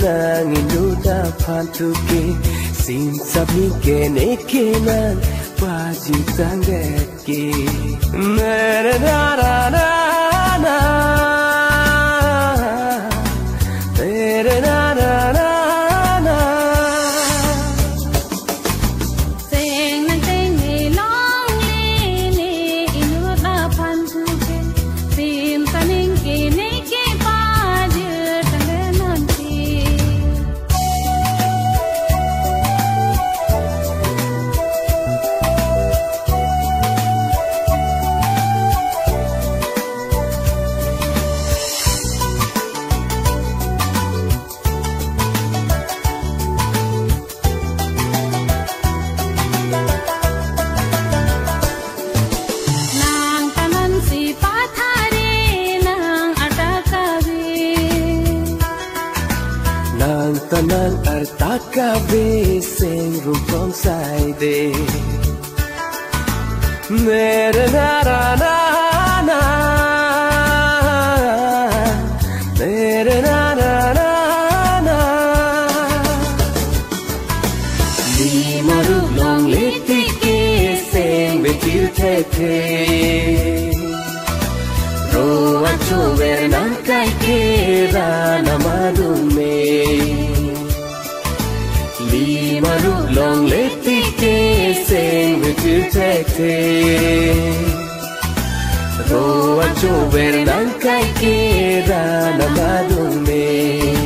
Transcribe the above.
nang inuda pantuke sim sabi ke nekenan baji tanggeke na na na na na na na na tanan artaka be sing rupong sai de mere na na na na mere na na na na li maru long leti ke sing be til the the ro achu ver nan kai ke ra na madu me Maru long leti ke sing with you take Ro acho ver dan kai ke ra na madung me